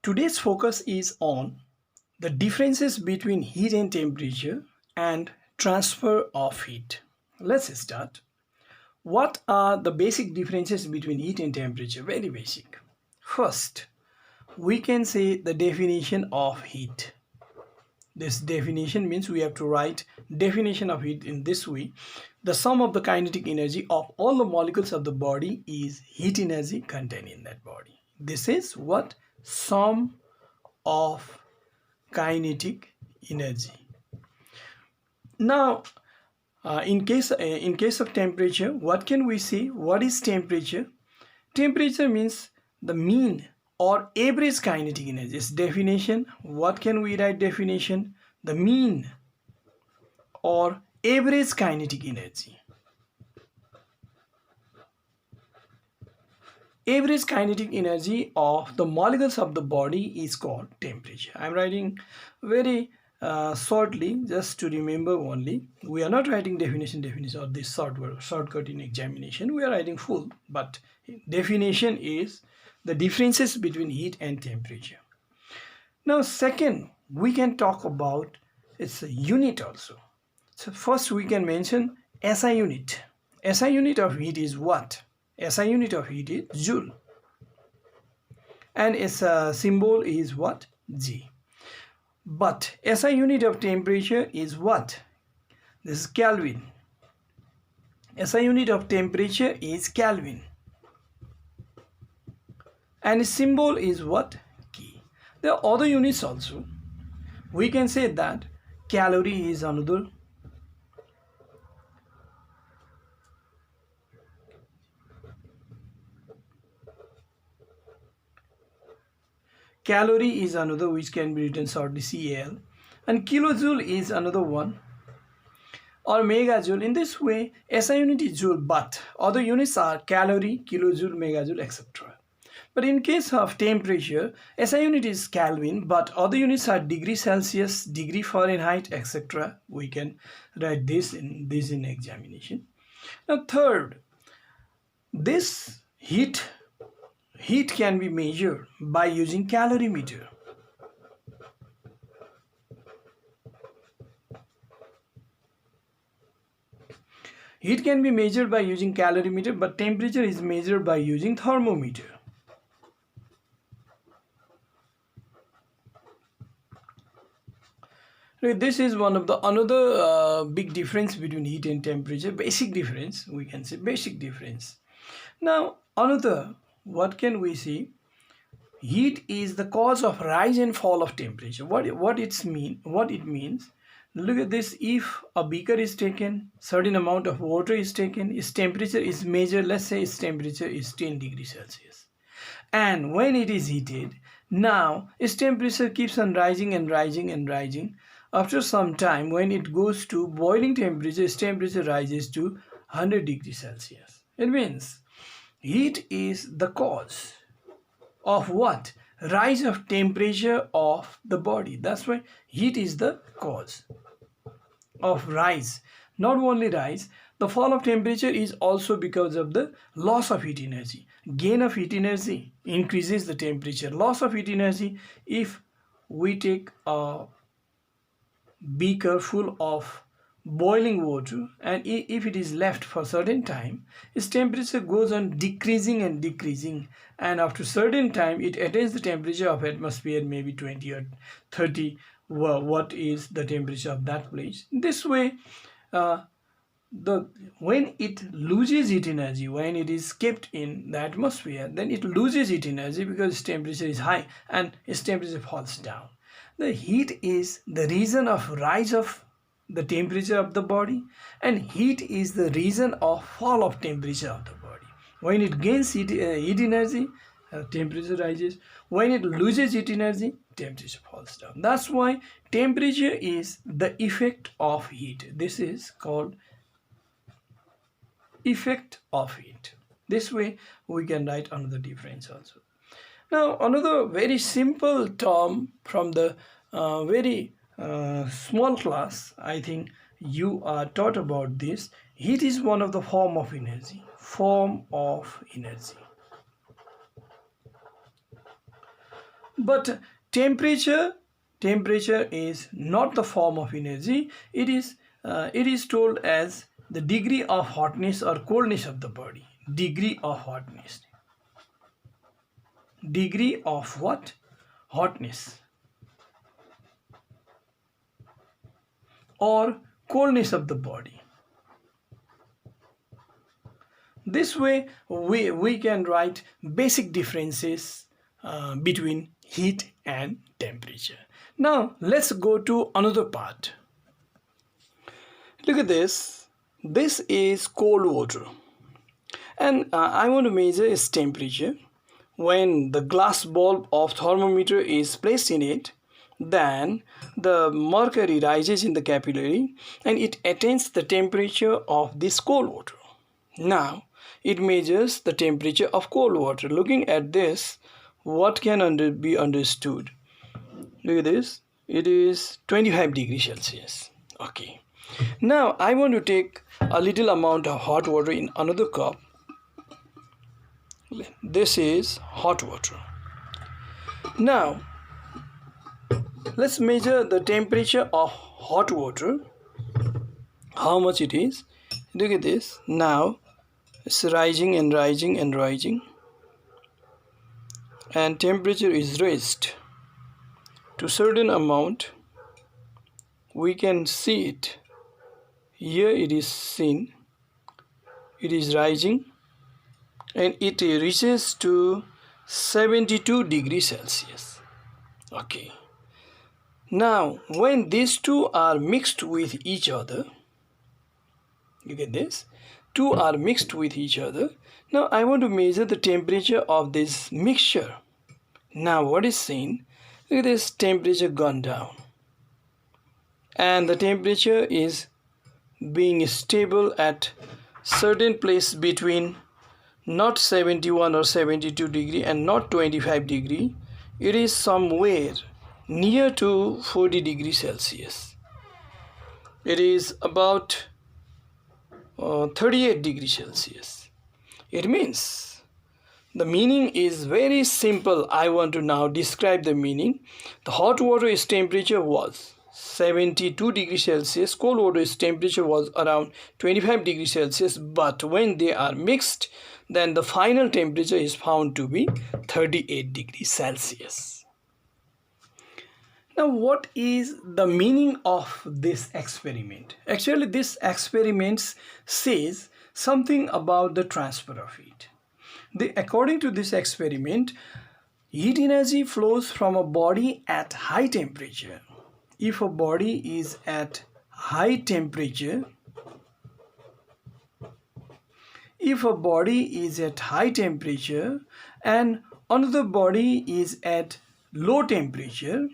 Today's focus is on the differences between heat and temperature and transfer of heat. Let's start. What are the basic differences between heat and temperature? Very basic. First, we can say the definition of heat. This definition means we have to write definition of heat in this way. The sum of the kinetic energy of all the molecules of the body is heat energy contained in that body. This is what? Sum of kinetic energy. Now, in case of temperature, what can we say? What is temperature? Temperature means the mean or average kinetic energy. Its definition, what can we write definition? The mean or average kinetic energy. Average kinetic energy of the molecules of the body is called temperature. I am writing very shortly, just to remember only. We are not writing definition or this shortcut in examination. We are writing full, but definition is the differences between heat and temperature. Now, second, we can talk about its unit also. So first we can mention SI unit. SI unit of heat is what? SI unit of heat is joule. And its symbol is what? G. But SI unit of temperature is what? This is Kelvin. SI unit of temperature is Kelvin. And its symbol is what? K. There are other units also. We can say that calorie is another. Calorie is another, which can be written shortly CAL, and kilojoule is another one, or megajoule. In this way, SI unit is joule, but other units are calorie, kilojoule, megajoule, etc. But in case of temperature, SI unit is Kelvin, but other units are degree Celsius, degree Fahrenheit, etc. We can write this in examination. Now, third, this heat can be measured by using calorimeter. Heat can be measured by using calorimeter, but temperature is measured by using thermometer. This is one of the another big difference between heat and temperature. Basic difference, we can say basic difference. Now, another, what can we see? Heat is the cause of rise and fall of temperature. What it means? Look at this. If a beaker is taken, certain amount of water is taken, its temperature is measured. Let's say its temperature is 10 degrees Celsius, and when it is heated, now its temperature keeps on rising and rising and rising. After some time, when it goes to boiling temperature, its temperature rises to 100 degrees Celsius. It means heat is the cause of what? Rise of temperature of the body. That's why heat is the cause of rise. Not only rise, the fall of temperature is also because of the loss of heat energy. Gain of heat energy increases the temperature. Loss of heat energy, if we take a beaker full of boiling water, and if it is left for a certain time, its temperature goes on decreasing and decreasing, and after certain time it attains the temperature of atmosphere, maybe 20 or 30. What is the temperature of that place? This way, when it loses heat energy, when it is kept in the atmosphere, then it loses heat energy because its temperature is high and its temperature falls down. The heat is the reason of rise of the temperature of the body, and heat is the reason of fall of temperature of the body. When it gains heat energy, temperature rises. When it loses heat energy, temperature falls down. That's why temperature is the effect of heat. This is called effect of heat. This way we can write another difference also. Now, another very simple term from the very small class, I think you are taught about this. Heat is one of the form of energy. But temperature is not the form of energy. It is told as the degree of hotness or coldness of the body. Degree of hotness. Degree of what? Hotness or coldness of the body. This way we can write basic differences between heat and temperature. Now let's go to another part. Look at this. This is cold water, and I want to measure its temperature. When the glass bulb of thermometer is placed in it, then the mercury rises in the capillary and it attains the temperature of this cold water. Now it measures the temperature of cold water. Looking at this, what can be understood? Look at this. It is 25 degrees Celsius. Okay. Now I want to take a little amount of hot water in another cup. This is hot water. Now let's measure the temperature of hot water. How much it is? Look at this. Now it's rising and rising and rising, and temperature is raised to certain amount. We can see it here. It is seen, it is rising, and it reaches to 72 degrees Celsius. Okay. Now when these two are mixed with each other, you get this, two are mixed with each other. Now I want to measure the temperature of this mixture. Now what is seen? Look at this, temperature gone down, and the temperature is being stable at certain place between not 71 or 72 degree and not 25 degree. It is somewhere near to 40 degrees Celsius. It is about 38 degrees Celsius. It means the meaning is very simple. I want to now describe the meaning. The hot water's temperature was 72 degrees Celsius. Cold water's temperature was around 25 degrees Celsius. But when they are mixed, then the final temperature is found to be 38 degrees Celsius. Now what is the meaning of this experiment? Actually this experiment says something about the transfer of heat. According to this experiment, heat energy flows from a body at high temperature. If a body is at high temperature, and another body is at low temperature,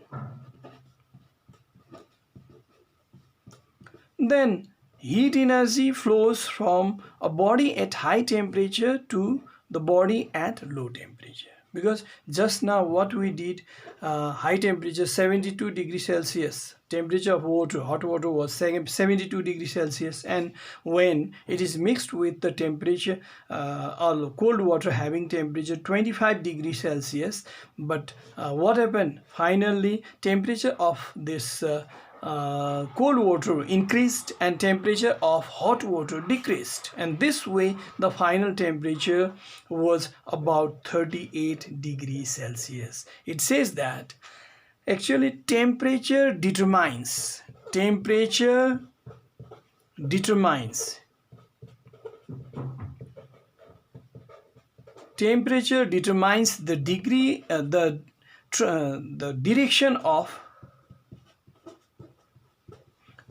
then heat energy flows from a body at high temperature to the body at low temperature. Because just now what we did, high temperature 72 degrees Celsius, temperature of water, hot water was 72 degrees Celsius, and when it is mixed with the temperature or cold water having temperature 25 degrees Celsius, but what happened? Finally temperature of this cold water increased and temperature of hot water decreased, and this way the final temperature was about 38 degrees Celsius. It says that actually temperature determines the degree, the direction of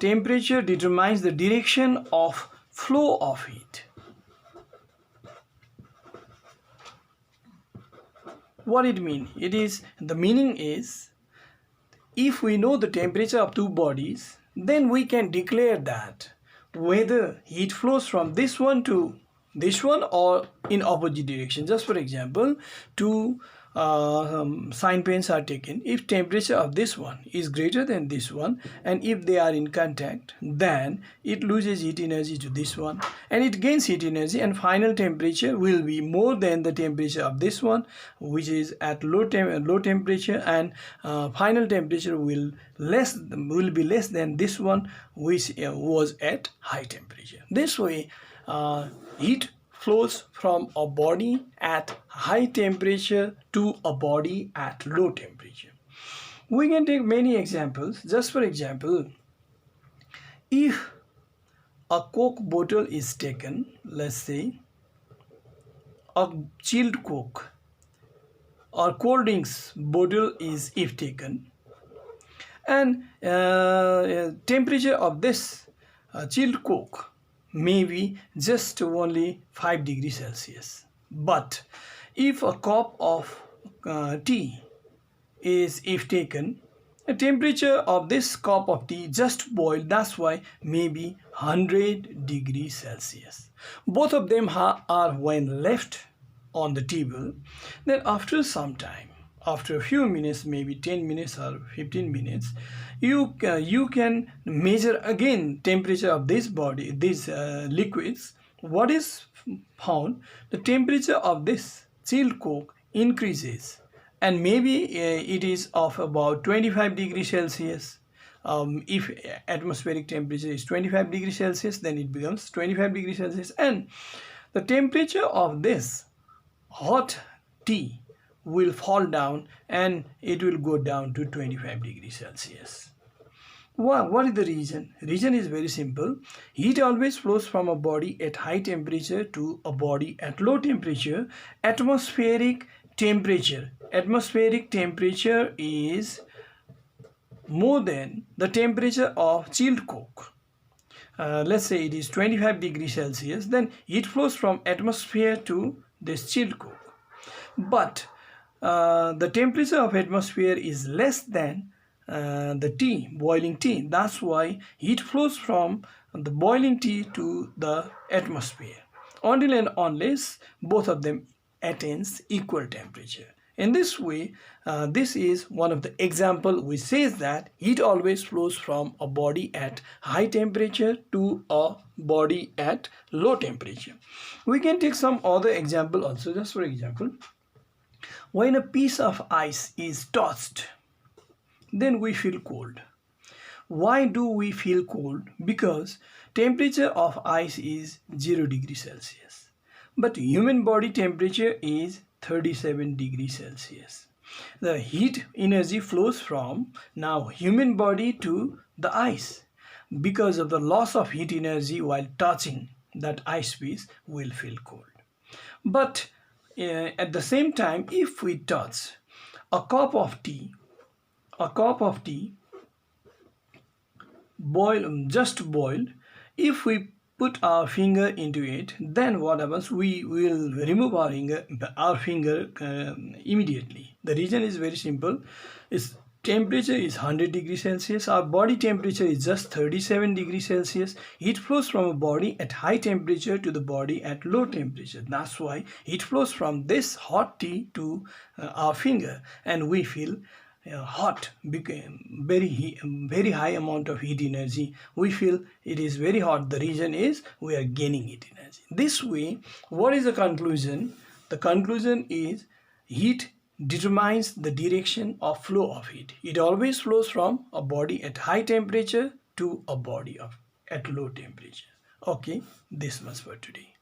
temperature determines the direction of flow of heat. What it means? The meaning is, if we know the temperature of two bodies, then we can declare that whether heat flows from this one to this one or in opposite direction. Just for example, two sign pains are taken. If temperature of this one is greater than this one, and if they are in contact, then it loses heat energy to this one and it gains heat energy, and final temperature will be more than the temperature of this one, which is at low temperature, and final temperature will be less than this one, which was at high temperature. This way heat flows from a body at high temperature to a body at low temperature. We can take many examples. Just for example, if a Coke bottle is taken, let's say a chilled Coke or cold drinks bottle is if taken, and temperature of this chilled Coke may be just only 5 degrees Celsius. But if a cup of tea is if taken, the temperature of this cup of tea just boiled, that's why maybe 100 degrees Celsius. Both of them are when left on the table. Then after some time, after a few minutes, maybe 10 minutes or 15 minutes, you can measure again temperature of these liquids. What is found? The temperature of this chilled Coke increases, and maybe it is of about 25 degrees Celsius. If atmospheric temperature is 25 degrees Celsius, then it becomes 25 degrees Celsius, and the temperature of this hot tea will fall down and it will go down to 25 degrees Celsius. What is the reason? Reason is very simple. Heat always flows from a body at high temperature to a body at low temperature. Atmospheric temperature is more than the temperature of chilled Coke. Let's say it is 25 degrees Celsius, then heat flows from atmosphere to this chilled Coke. But the temperature of atmosphere is less than the boiling tea. That's why heat flows from the boiling tea to the atmosphere until and unless both of them attains equal temperature. In this way, this is one of the example which says that heat always flows from a body at high temperature to a body at low temperature. We can take some other example also. Just for example, when a piece of ice is touched, then we feel cold. Why do we feel cold? Because temperature of ice is 0 degrees Celsius. But human body temperature is 37 degrees Celsius. The heat energy flows from now human body to the ice. Because of the loss of heat energy while touching that ice piece, will feel cold. But at the same time, if we touch a cup of tea just boiled, if we put our finger into it, then what happens? We will remove our finger immediately. The reason is very simple. Its temperature is 100 degrees Celsius. Our body temperature is just 37 degrees Celsius. Heat flows from a body at high temperature to the body at low temperature. That's why heat flows from this hot tea to our finger, and we feel hot, became very high amount of heat energy. We feel it is very hot. The reason is we are gaining heat energy. This way, what is the conclusion? The conclusion is heat determines the direction of flow of heat. It always flows from a body at high temperature to a body at low temperature. Okay, this much for today.